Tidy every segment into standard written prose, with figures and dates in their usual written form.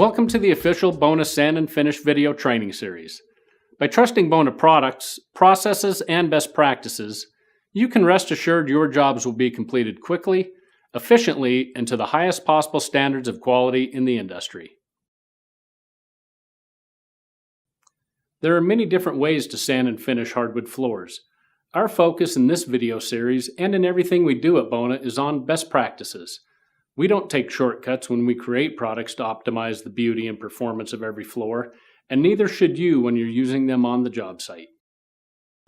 Welcome to the official Bona Sand and Finish video training series. By trusting Bona products, processes, and best practices, you can rest assured your jobs will be completed quickly, efficiently, and to the highest possible standards of quality in the industry. There are many different ways to sand and finish hardwood floors. Our focus in this video series and in everything we do at Bona is on best practices. We don't take shortcuts when we create products to optimize the beauty and performance of every floor, and neither should you when you're using them on the job site.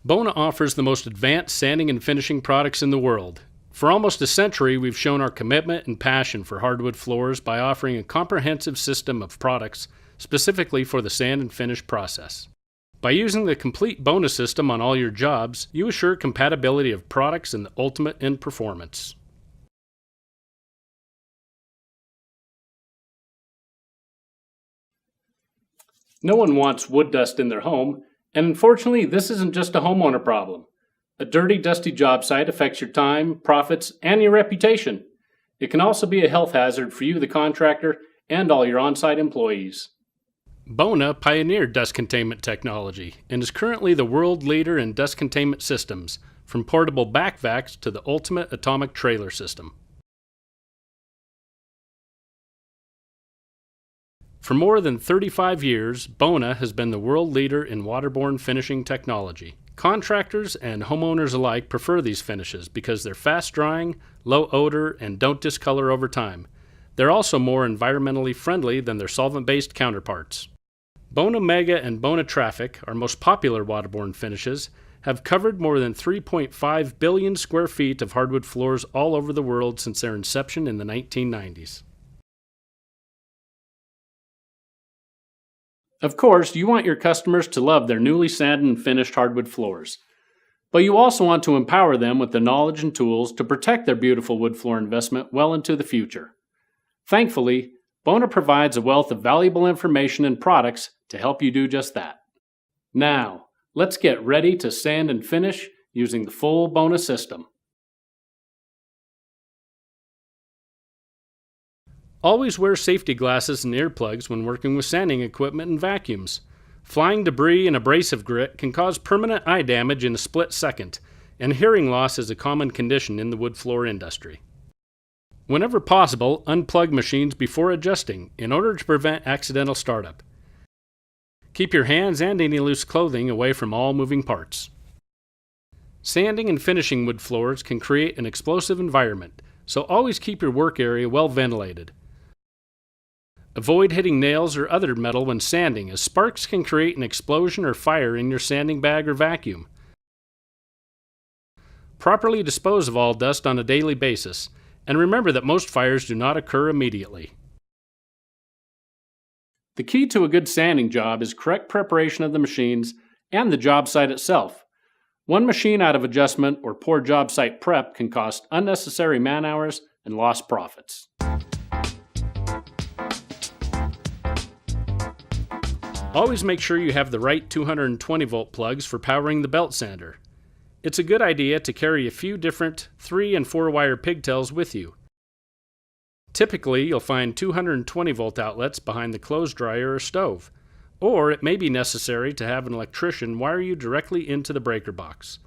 Bona offers the most advanced sanding and finishing products in the world. For almost a century, we've shown our commitment and passion for hardwood floors by offering a comprehensive system of products specifically for the sand and finish process. By using the complete Bona system on all your jobs, you assure compatibility of products and the ultimate in performance. No one wants wood dust in their home, and unfortunately, this isn't just a homeowner problem. A dirty, dusty job site affects your time, profits, and your reputation. It can also be a health hazard for you, the contractor, and all your on-site employees. Bona pioneered dust containment technology and is currently the world leader in dust containment systems, from portable backvacs to the ultimate atomic trailer system. For more than 35 years, Bona has been the world leader in waterborne finishing technology. Contractors and homeowners alike prefer these finishes because they're fast-drying, low odor, and don't discolor over time. They're also more environmentally friendly than their solvent-based counterparts. Bona Mega and Bona Traffic, our most popular waterborne finishes, have covered more than 3.5 billion square feet of hardwood floors all over the world since their inception in the 1990s. Of course, you want your customers to love their newly sanded and finished hardwood floors. But you also want to empower them with the knowledge and tools to protect their beautiful wood floor investment well into the future. Thankfully, Bona provides a wealth of valuable information and products to help you do just that. Now, let's get ready to sand and finish using the full Bona system. Always wear safety glasses and earplugs when working with sanding equipment and vacuums. Flying debris and abrasive grit can cause permanent eye damage in a split second, and hearing loss is a common condition in the wood floor industry. Whenever possible, unplug machines before adjusting in order to prevent accidental startup. Keep your hands and any loose clothing away from all moving parts. Sanding and finishing wood floors can create an explosive environment, so always keep your work area well ventilated. Avoid hitting nails or other metal when sanding, as sparks can create an explosion or fire in your sanding bag or vacuum. Properly dispose of all dust on a daily basis, and remember that most fires do not occur immediately. The key to a good sanding job is correct preparation of the machines and the job site itself. One machine out of adjustment or poor job site prep can cost unnecessary man-hours and lost profits. Always make sure you have the right 220-volt plugs for powering the belt sander. It's a good idea to carry a few different 3- and 4-wire pigtails with you. Typically, you'll find 220-volt outlets behind the clothes dryer or stove, or it may be necessary to have an electrician wire you directly into the breaker box.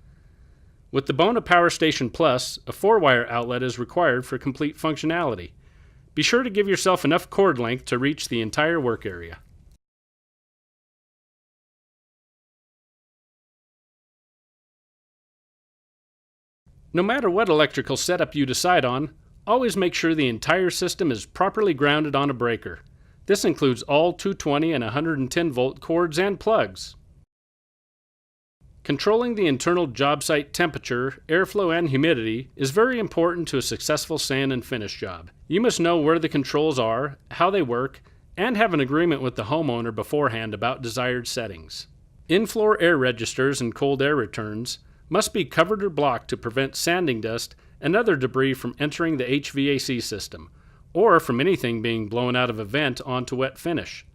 With the Bona Power Station Plus, a 4-wire outlet is required for complete functionality. Be sure to give yourself enough cord length to reach the entire work area. No matter what electrical setup you decide on, always make sure the entire system is properly grounded on a breaker. This includes all 220 and 110-volt cords and plugs. Controlling the internal job site temperature, airflow, and humidity is very important to a successful sand and finish job. You must know where the controls are, how they work, and have an agreement with the homeowner beforehand about desired settings. In-floor air registers and cold air returns must be covered or blocked to prevent sanding dust and other debris from entering the HVAC system, or from anything being blown out of a vent onto wet finish.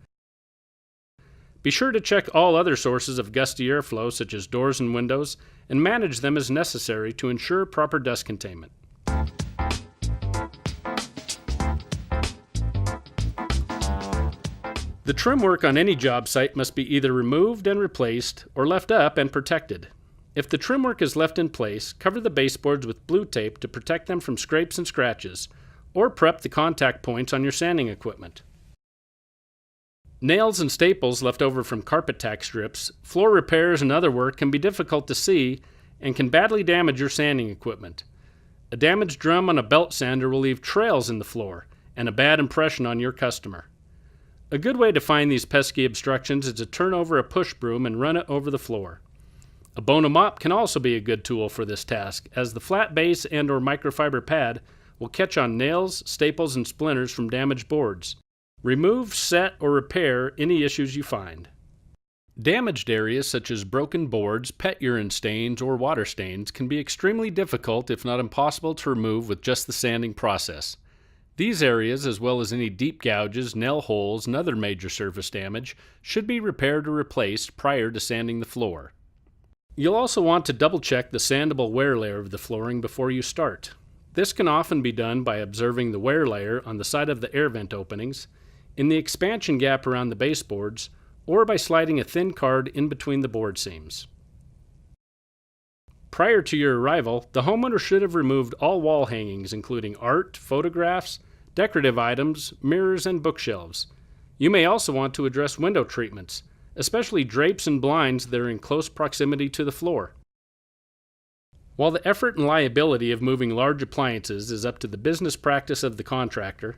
Be sure to check all other sources of gusty airflow such as doors and windows, and manage them as necessary to ensure proper dust containment. The trim work on any job site must be either removed and replaced or left up and protected. If the trim work is left in place, cover the baseboards with blue tape to protect them from scrapes and scratches, or prep the contact points on your sanding equipment. Nails and staples left over from carpet tack strips, floor repairs, and other work can be difficult to see and can badly damage your sanding equipment. A damaged drum on a belt sander will leave trails in the floor and a bad impression on your customer. A good way to find these pesky obstructions is to turn over a push broom and run it over the floor. A Bona mop can also be a good tool for this task, as the flat base and/or microfiber pad will catch on nails, staples, and splinters from damaged boards. Remove, set, or repair any issues you find. Damaged areas such as broken boards, pet urine stains, or water stains can be extremely difficult, if not impossible, to remove with just the sanding process. These areas, as well as any deep gouges, nail holes, and other major surface damage, should be repaired or replaced prior to sanding the floor. You'll also want to double-check the sandable wear layer of the flooring before you start. This can often be done by observing the wear layer on the side of the air vent openings, in the expansion gap around the baseboards, or by sliding a thin card in between the board seams. Prior to your arrival, the homeowner should have removed all wall hangings, including art, photographs, decorative items, mirrors, and bookshelves. You may also want to address window treatments, especially drapes and blinds that are in close proximity to the floor. While the effort and liability of moving large appliances is up to the business practice of the contractor,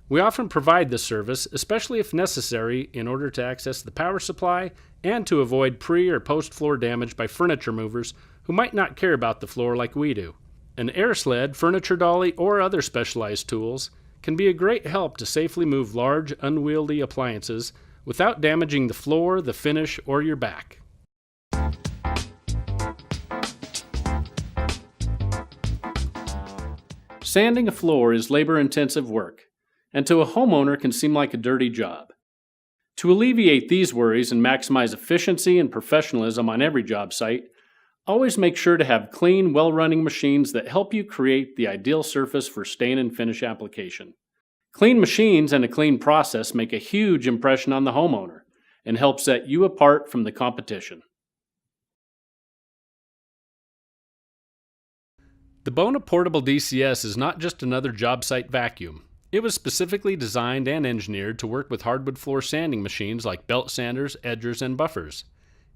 we often provide this service, especially if necessary, in order to access the power supply and to avoid pre- or post-floor damage by furniture movers who might not care about the floor like we do. An air sled, furniture dolly, or other specialized tools can be a great help to safely move large, unwieldy appliances without damaging the floor, the finish, or your back. Sanding a floor is labor-intensive work, and to a homeowner can seem like a dirty job. To alleviate these worries and maximize efficiency and professionalism on every job site, always make sure to have clean, well-running machines that help you create the ideal surface for stain and finish application. Clean machines and a clean process make a huge impression on the homeowner and help set you apart from the competition. The Bona Portable DCS is not just another job site vacuum. It was specifically designed and engineered to work with hardwood floor sanding machines like belt sanders, edgers, and buffers.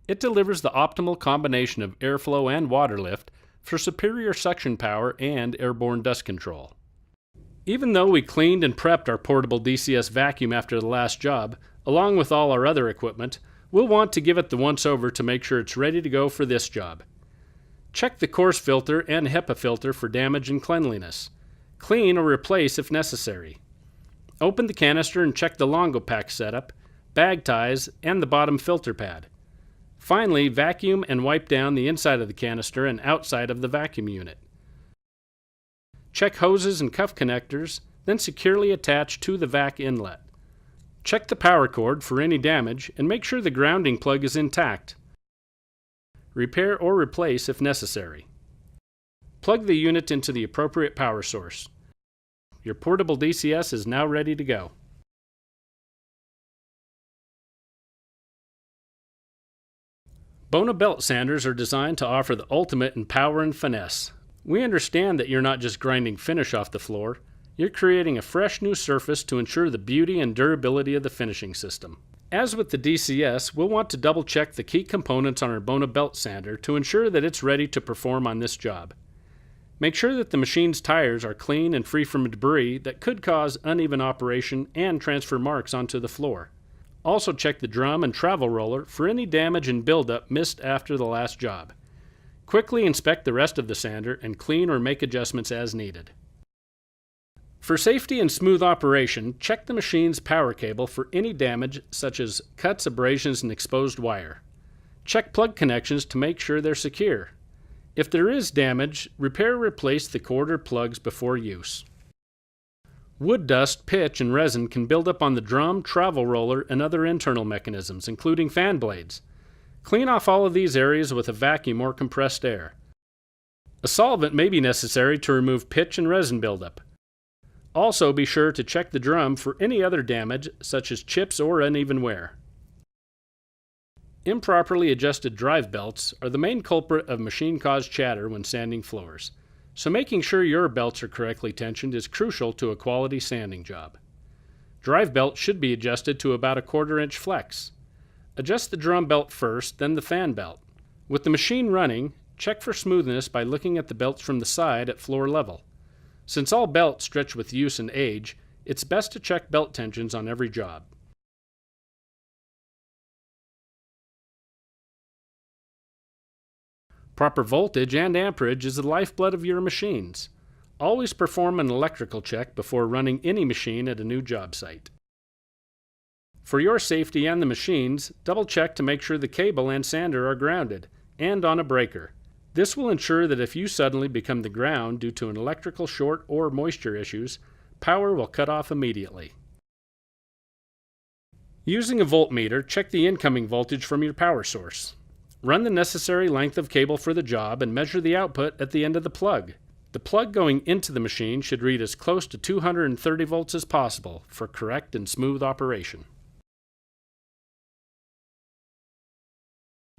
It delivers the optimal combination of airflow and water lift for superior suction power and airborne dust control. Even though we cleaned and prepped our portable DCS vacuum after the last job, along with all our other equipment, we'll want to give it the once-over to make sure it's ready to go for this job. Check the coarse filter and HEPA filter for damage and cleanliness. Clean or replace if necessary. Open the canister and check the Longopack setup, bag ties, and the bottom filter pad. Finally, vacuum and wipe down the inside of the canister and outside of the vacuum unit. Check hoses and cuff connectors, then securely attach to the vac inlet. Check the power cord for any damage and make sure the grounding plug is intact. Repair or replace if necessary. Plug the unit into the appropriate power source. Your portable DCS is now ready to go. Bona belt sanders are designed to offer the ultimate in power and finesse. We understand that you're not just grinding finish off the floor, you're creating a fresh new surface to ensure the beauty and durability of the finishing system. As with the DCS, we'll want to double check the key components on our Bona belt sander to ensure that it's ready to perform on this job. Make sure that the machine's tires are clean and free from debris that could cause uneven operation and transfer marks onto the floor. Also check the drum and travel roller for any damage and buildup missed after the last job. Quickly inspect the rest of the sander and clean or make adjustments as needed. For safety and smooth operation, check the machine's power cable for any damage such as cuts, abrasions, and exposed wire. Check plug connections to make sure they're secure. If there is damage, repair or replace the cord or plugs before use. Wood dust, pitch, and resin can build up on the drum, travel roller, and other internal mechanisms, including fan blades. Clean off all of these areas with a vacuum or compressed air. A solvent may be necessary to remove pitch and resin buildup. Also, be sure to check the drum for any other damage, such as chips or uneven wear. Improperly adjusted drive belts are the main culprit of machine-caused chatter when sanding floors, so making sure your belts are correctly tensioned is crucial to a quality sanding job. Drive belt should be adjusted to about a 1/4 inch flex. Adjust the drum belt first, then the fan belt. With the machine running, check for smoothness by looking at the belts from the side at floor level. Since all belts stretch with use and age, it's best to check belt tensions on every job. Proper voltage and amperage is the lifeblood of your machines. Always perform an electrical check before running any machine at a new job site. For your safety and the machine's, double check to make sure the cable and sander are grounded and on a breaker. This will ensure that if you suddenly become the ground due to an electrical short or moisture issues, power will cut off immediately. Using a voltmeter, check the incoming voltage from your power source. Run the necessary length of cable for the job and measure the output at the end of the plug. The plug going into the machine should read as close to 230 volts as possible for correct and smooth operation.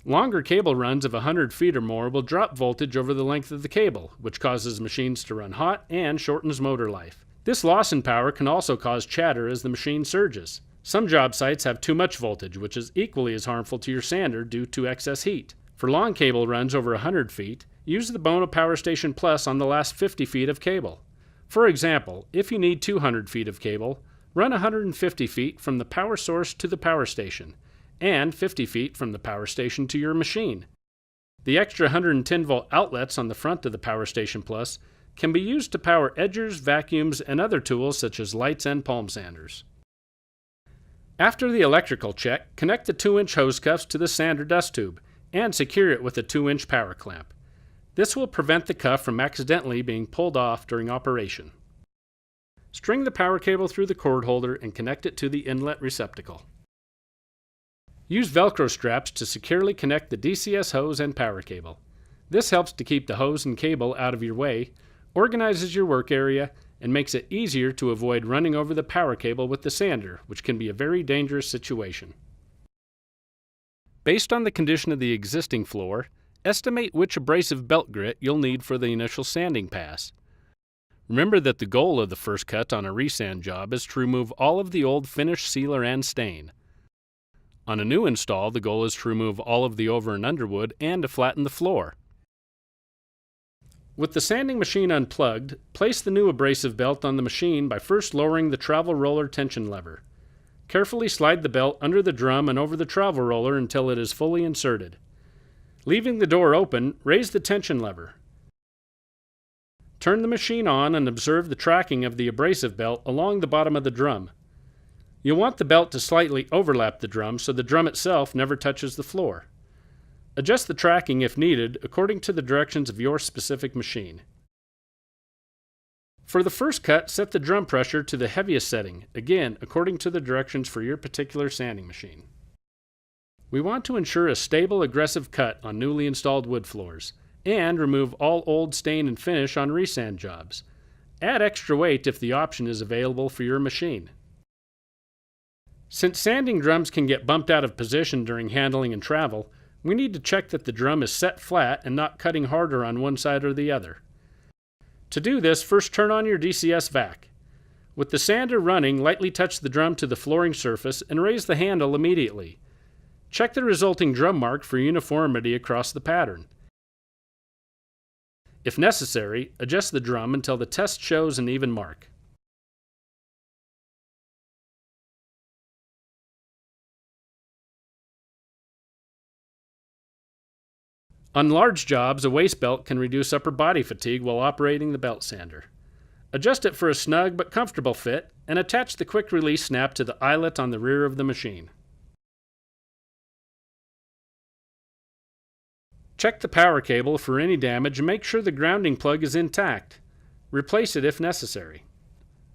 Longer cable runs of 100 feet or more will drop voltage over the length of the cable, which causes machines to run hot and shortens motor life. This loss in power can also cause chatter as the machine surges. Some job sites have too much voltage, which is equally as harmful to your sander due to excess heat. For long cable runs over 100 feet, use the Bona Power Station Plus on the last 50 feet of cable. For example, if you need 200 feet of cable, run 150 feet from the power source to the power station, and 50 feet from the power station to your machine. The extra 110 volt outlets on the front of the Power Station Plus can be used to power edgers, vacuums, and other tools such as lights and palm sanders. After the electrical check, connect the 2-inch hose cuffs to the sander dust tube and secure it with a 2-inch power clamp. This will prevent the cuff from accidentally being pulled off during operation. String the power cable through the cord holder and connect it to the inlet receptacle. Use Velcro straps to securely connect the DCS hose and power cable. This helps to keep the hose and cable out of your way, organizes your work area, and makes it easier to avoid running over the power cable with the sander, which can be a very dangerous situation. Based on the condition of the existing floor, estimate which abrasive belt grit you'll need for the initial sanding pass. Remember that the goal of the first cut on a resand job is to remove all of the old finish, sealer, and stain. On a new install, the goal is to remove all of the over and underwood and to flatten the floor. With the sanding machine unplugged, place the new abrasive belt on the machine by first lowering the travel roller tension lever. Carefully slide the belt under the drum and over the travel roller until it is fully inserted. Leaving the door open, raise the tension lever. Turn the machine on and observe the tracking of the abrasive belt along the bottom of the drum. You'll want the belt to slightly overlap the drum so the drum itself never touches the floor. Adjust the tracking if needed according to the directions of your specific machine. For the first cut, set the drum pressure to the heaviest setting, again according to the directions for your particular sanding machine. We want to ensure a stable, aggressive cut on newly installed wood floors, and remove all old stain and finish on resand jobs. Add extra weight if the option is available for your machine. Since sanding drums can get bumped out of position during handling and travel, we need to check that the drum is set flat and not cutting harder on one side or the other. To do this, first turn on your DCS vac. With the sander running, lightly touch the drum to the flooring surface and raise the handle immediately. Check the resulting drum mark for uniformity across the pattern. If necessary, adjust the drum until the test shows an even mark. On large jobs, a waist belt can reduce upper body fatigue while operating the belt sander. Adjust it for a snug but comfortable fit and attach the quick release snap to the eyelet on the rear of the machine. Check the power cable for any damage and make sure the grounding plug is intact. Replace it if necessary.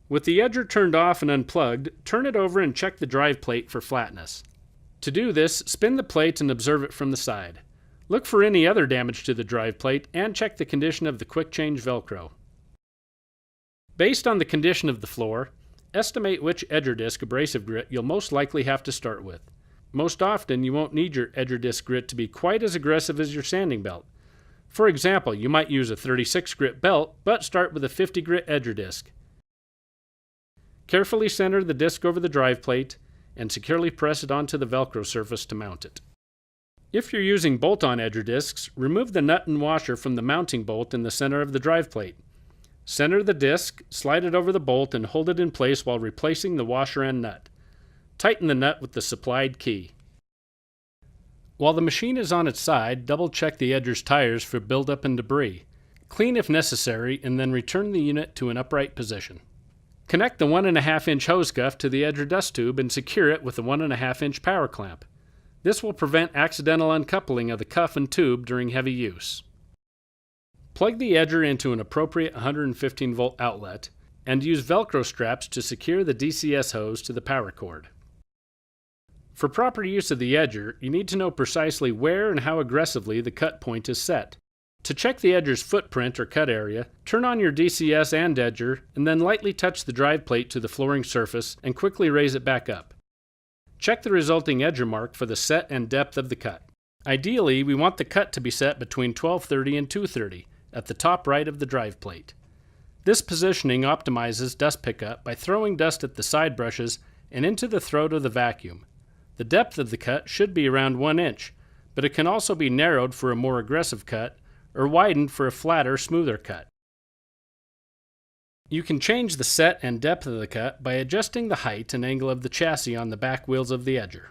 With the edger turned off and unplugged, turn it over and check the drive plate for flatness. To do this, spin the plate and observe it from the side. Look for any other damage to the drive plate and check the condition of the quick change Velcro. Based on the condition of the floor, estimate which edger disc abrasive grit you'll most likely have to start with. Most often, you won't need your edger disc grit to be quite as aggressive as your sanding belt. For example, you might use a 36 grit belt, but start with a 50 grit edger disc. Carefully center the disc over the drive plate and securely press it onto the Velcro surface to mount it. If you're using bolt-on edger discs, remove the nut and washer from the mounting bolt in the center of the drive plate. Center the disc, slide it over the bolt, and hold it in place while replacing the washer and nut. Tighten the nut with the supplied key. While the machine is on its side, double-check the edger's tires for buildup and debris. Clean if necessary, and then return the unit to an upright position. Connect the 1.5-inch hose cuff to the edger dust tube and secure it with a 1.5-inch power clamp. This will prevent accidental uncoupling of the cuff and tube during heavy use. Plug the edger into an appropriate 115-volt outlet and use Velcro straps to secure the DCS hose to the power cord. For proper use of the edger, you need to know precisely where and how aggressively the cut point is set. To check the edger's footprint or cut area, turn on your DCS and edger and then lightly touch the drive plate to the flooring surface and quickly raise it back up. Check the resulting edger mark for the set and depth of the cut. Ideally, we want the cut to be set between 1230 and 230 at the top right of the drive plate. This positioning optimizes dust pickup by throwing dust at the side brushes and into the throat of the vacuum. The depth of the cut should be around 1 inch, but it can also be narrowed for a more aggressive cut or widened for a flatter, smoother cut. You can change the set and depth of the cut by adjusting the height and angle of the chassis on the back wheels of the edger.